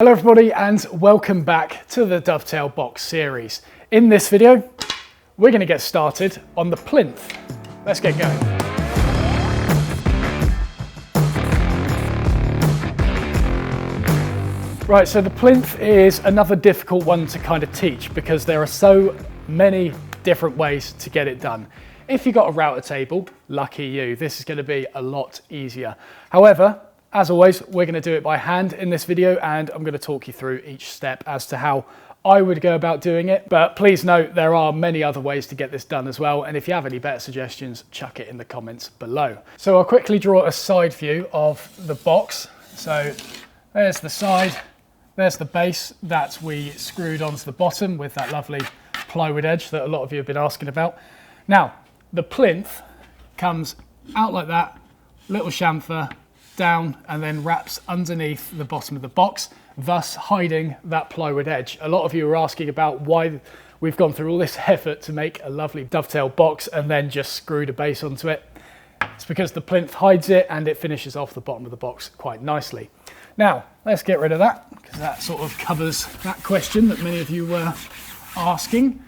Hello everybody and welcome back to the Dovetail box series. In this video, we're going to get started on the plinth. Let's get going. Right, so the plinth is another difficult one to kind of teach because there are so many different ways to get it done. If you've got a router table, lucky you, this is going to be a lot easier. However, as always, we're going to do it by hand in this video and I'm going to talk you through each step as to how I would go about doing it. But please note there are many other ways to get this done as well, and if you have any better suggestions, chuck it in the comments below. So I'll quickly draw a side view of the box. So there's the side, there's the base that we screwed onto the bottom with that lovely plywood edge that a lot of you have been asking about. Now, the plinth comes out like that, little chamfer, down and then wraps underneath the bottom of the box, thus hiding that plywood edge. A lot of you are asking about why we've gone through all this effort to make a lovely dovetail box and then just screwed a base onto it. It's because the plinth hides it and it finishes off the bottom of the box quite nicely. Now, let's get rid of that because that sort of covers that question that many of you were asking.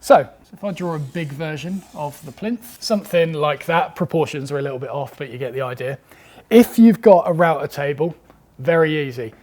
So if I draw a big version of the plinth, something like that, proportions are a little bit off, but you get the idea. If you've got a router table, very easy.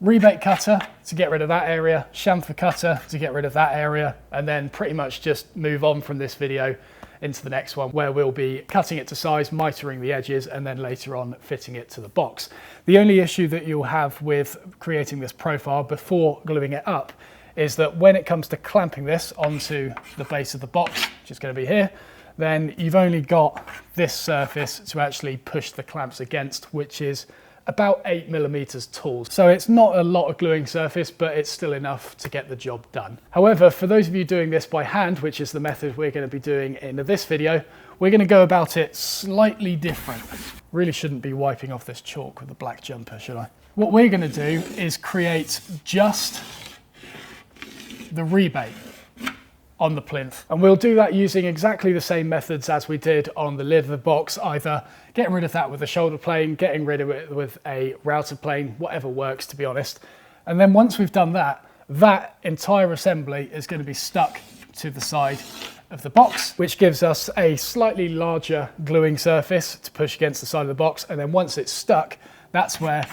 Rebate cutter to get rid of that area, chamfer cutter to get rid of that area, and then pretty much just move on from this video into the next one where we'll be cutting it to size, mitering the edges, and then later on fitting it to the box. The only issue that you'll have with creating this profile before gluing it up is that when it comes to clamping this onto the base of the box, which is going to be here, then you've only got this surface to actually push the clamps against, which is about 8mm tall. So it's not a lot of gluing surface, but it's still enough to get the job done. However, for those of you doing this by hand, which is the method we're going to be doing in this video, we're going to go about it slightly different. Really shouldn't be wiping off this chalk with a black jumper, should I? What we're going to do is create just the rebate on the plinth, and we'll do that using exactly the same methods as we did on the lid of the box, either getting rid of that with a shoulder plane, getting rid of it with a router plane, whatever works, to be honest. And then once we've done that, that entire assembly is going to be stuck to the side of the box, which gives us a slightly larger gluing surface to push against the side of the box. And then once it's stuck, that's where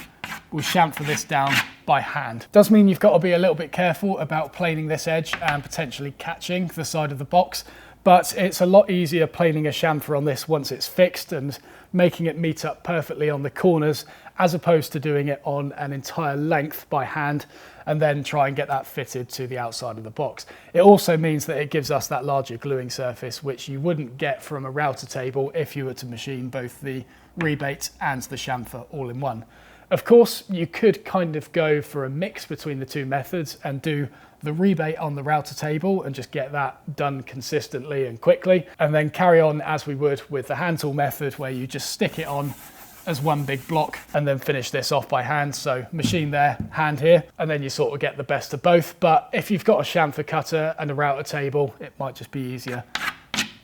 we'll chamfer this down by hand. Does mean you've got to be a little bit careful about planing this edge and potentially catching the side of the box, but it's a lot easier planing a chamfer on this once it's fixed and making it meet up perfectly on the corners, as opposed to doing it on an entire length by hand and then try and get that fitted to the outside of the box. It also means that it gives us that larger gluing surface, which you wouldn't get from a router table if you were to machine both the rebate and the chamfer all in one. Of course, you could kind of go for a mix between the two methods and do the rebate on the router table and just get that done consistently and quickly, and then carry on as we would with the hand tool method, where you just stick it on as one big block and then finish this off by hand. So machine there, hand here, and then you sort of get the best of both. But if you've got a chamfer cutter and a router table, it might just be easier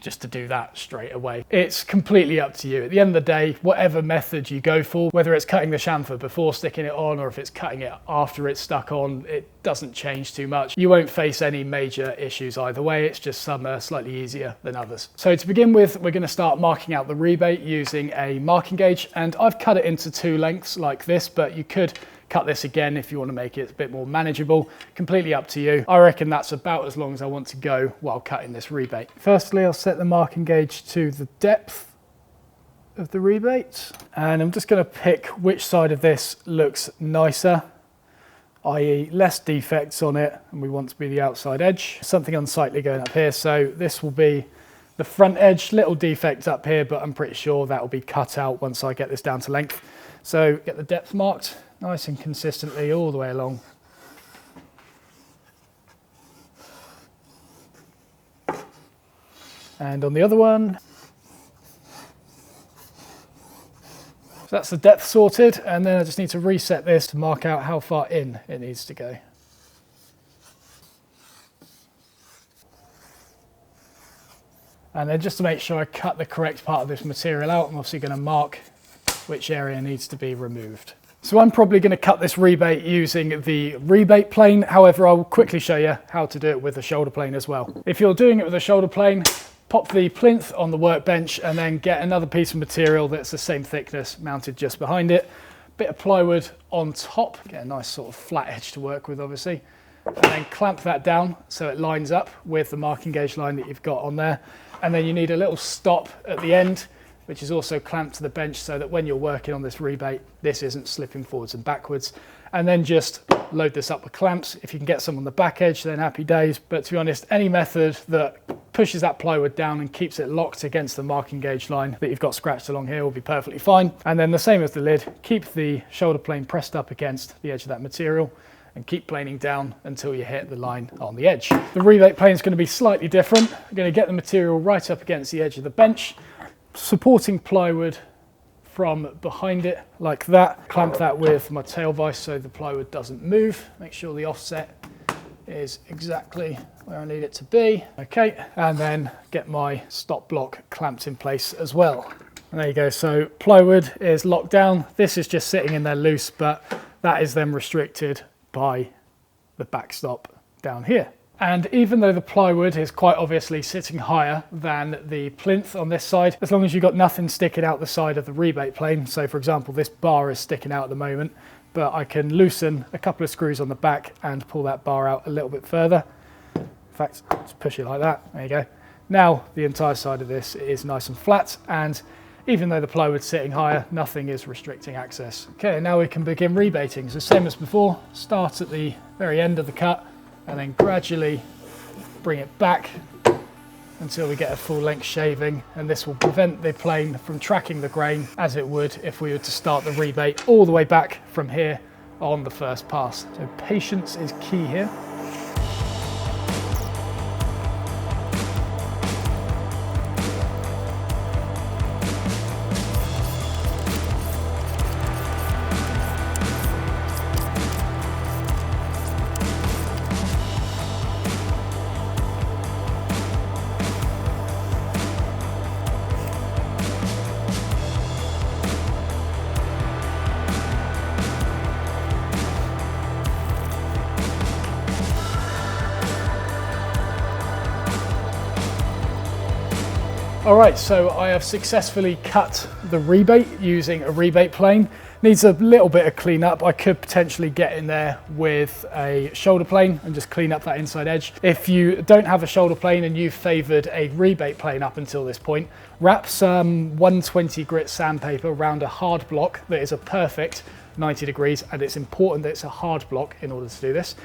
just to do that straight away. It's completely up to you. At the end of the day, whatever method you go for, whether it's cutting the chamfer before sticking it on or if it's cutting it after it's stuck on, it doesn't change too much. You won't face any major issues either way. It's just some are slightly easier than others. So to begin with, we're going to start marking out the rebate using a marking gauge, and I've cut it into two lengths like this, but you could cut this again if you want to make it a bit more manageable. Completely up to you. I reckon that's about as long as I want to go while cutting this rebate. Firstly, I'll set the marking gauge to the depth of the rebate, and I'm just going to pick which side of this looks nicer, i.e. less defects on it, and we want to be the outside edge. Something unsightly going up here, so this will be the front edge. Little defect up here, but I'm pretty sure that will be cut out once I get this down to length. So get the depth marked nice and consistently all the way along. And on the other one. So that's the depth sorted, and then I just need to reset this to mark out how far in it needs to go. And then just to make sure I cut the correct part of this material out, I'm obviously going to mark which area needs to be removed. So I'm probably going to cut this rebate using the rebate plane. However, I'll quickly show you how to do it with the shoulder plane as well. If you're doing it with a shoulder plane, pop the plinth on the workbench and then get another piece of material that's the same thickness mounted just behind it. Bit of plywood on top, get a nice sort of flat edge to work with obviously. And then clamp that down so it lines up with the marking gauge line that you've got on there. And then you need a little stop at the end, which is also clamped to the bench so that when you're working on this rebate, this isn't slipping forwards and backwards. And then just load this up with clamps. If you can get some on the back edge, then happy days. But to be honest, any method that pushes that plywood down and keeps it locked against the marking gauge line that you've got scratched along here will be perfectly fine. And then the same as the lid, keep the shoulder plane pressed up against the edge of that material and keep planing down until you hit the line on the edge. The rebate plane is going to be slightly different. I'm going to get the material right up against the edge of the bench, supporting plywood from behind it like that. Clamp that with my tail vise so the plywood doesn't move. Make sure the offset is exactly where I need it to be. Okay, and then get my stop block clamped in place as well. And there you go, so plywood is locked down. This is just sitting in there loose, but that is then restricted by the backstop down here. And even though the plywood is quite obviously sitting higher than the plinth on this side, as long as you've got nothing sticking out the side of the rebate plane, so for example this bar is sticking out at the moment, but I can loosen a couple of screws on the back and pull that bar out a little bit further. In fact, just push it like that, there you go. Now the entire side of this is nice and flat, and even though the plywood's sitting higher, nothing is restricting access. Okay, now we can begin rebating. So same as before, start at the very end of the cut and then gradually bring it back until we get a full length shaving, and this will prevent the plane from tracking the grain as it would if we were to start the rebate all the way back from here on the first pass. So patience is key here. All right, so I have successfully cut the rebate using a rebate plane. Needs a little bit of cleanup. I could potentially get in there with a shoulder plane and just clean up that inside edge. If you don't have a shoulder plane and you've favored a rebate plane up until this point, wrap some 120 grit sandpaper around a hard block that is a perfect 90 degrees, and it's important that it's a hard block in order to do this.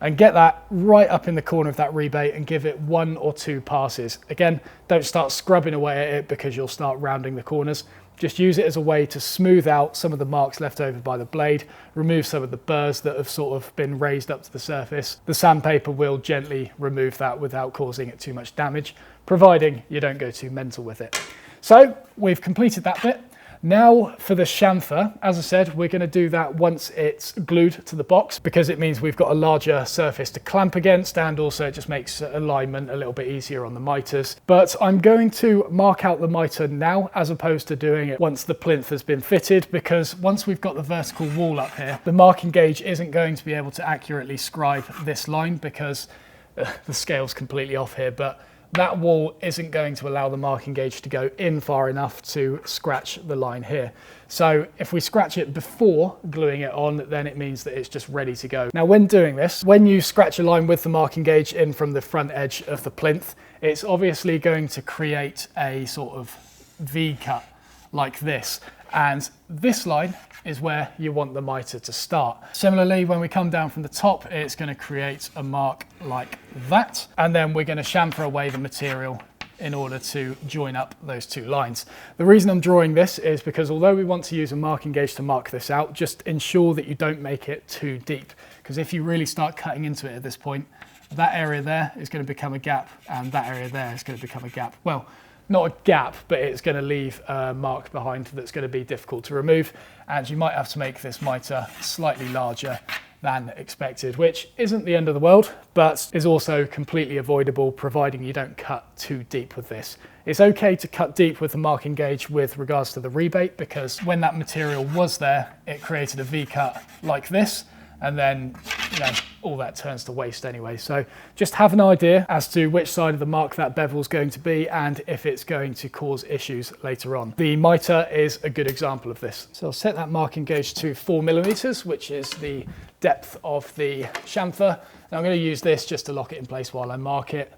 And get that right up in the corner of that rebate and give it 1 or 2 passes. Again, don't start scrubbing away at it because you'll start rounding the corners. Just use it as a way to smooth out some of the marks left over by the blade, remove some of the burrs that have sort of been raised up to the surface. The sandpaper will gently remove that without causing it too much damage, providing you don't go too mental with it. So we've completed that bit. Now for the chamfer, as I said, we're going to do that once it's glued to the box because it means we've got a larger surface to clamp against, and also it just makes alignment a little bit easier on the miters. But I'm going to mark out the miter now as opposed to doing it once the plinth has been fitted, because once we've got the vertical wall up here, the marking gauge isn't going to be able to accurately scribe this line because the scale's completely off here, but that wall isn't going to allow the marking gauge to go in far enough to scratch the line here. So if we scratch it before gluing it on, then it means that it's just ready to go. Now when doing this, when you scratch a line with the marking gauge in from the front edge of the plinth, it's obviously going to create a sort of V cut like this. And this line is where you want the miter to start. Similarly, when we come down from the top, it's going to create a mark like that. And then we're going to chamfer away the material in order to join up those 2 lines. The reason I'm drawing this is because although we want to use a marking gauge to mark this out, just ensure that you don't make it too deep. Because if you really start cutting into it at this point, that area there is going to become a gap, and that area there is going to become a gap. Well, not a gap, but it's going to leave a mark behind that's going to be difficult to remove, and you might have to make this miter slightly larger than expected, which isn't the end of the world, but is also completely avoidable providing you don't cut too deep with this. It's okay to cut deep with the marking gauge with regards to the rebate, because when that material was there, it created a V-cut like this, and then, you know, all that turns to waste anyway. So just have an idea as to which side of the mark that bevel is going to be and if it's going to cause issues later on. The mitre is a good example of this. So I'll set that marking gauge to 4mm, which is the depth of the chamfer. And I'm going to use this just to lock it in place while I mark it.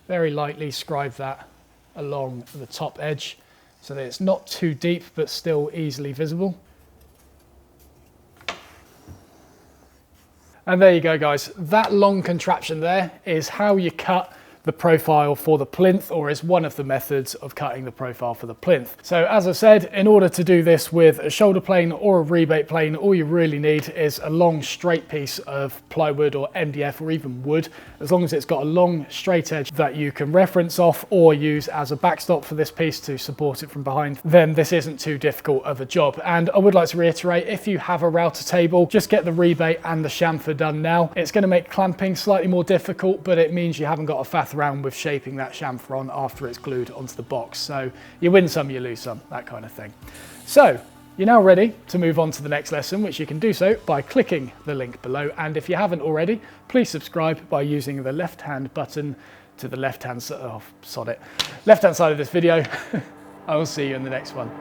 Very lightly scribe that along the top edge so that it's not too deep but still easily visible. And there you go, guys. That long contraption there is how you cut the profile for the plinth, or is one of the methods of cutting the profile for the plinth. So as I said, in order to do this with a shoulder plane or a rebate plane, all you really need is a long straight piece of plywood or MDF or even wood, as long as it's got a long straight edge that you can reference off or use as a backstop for this piece to support it from behind, then this isn't too difficult of a job. And I would like to reiterate, if you have a router table, just get the rebate and the chamfer done now. It's going to make clamping slightly more difficult, but it means you haven't got to faff around with shaping that chamfer on after it's glued onto the box. So you win some, you lose some, that kind of thing. So you're now ready to move on to the next lesson, which you can do so by clicking the link below. And if you haven't already, please subscribe by using the left-hand button to the left-hand side of this video. I will see you in the next one.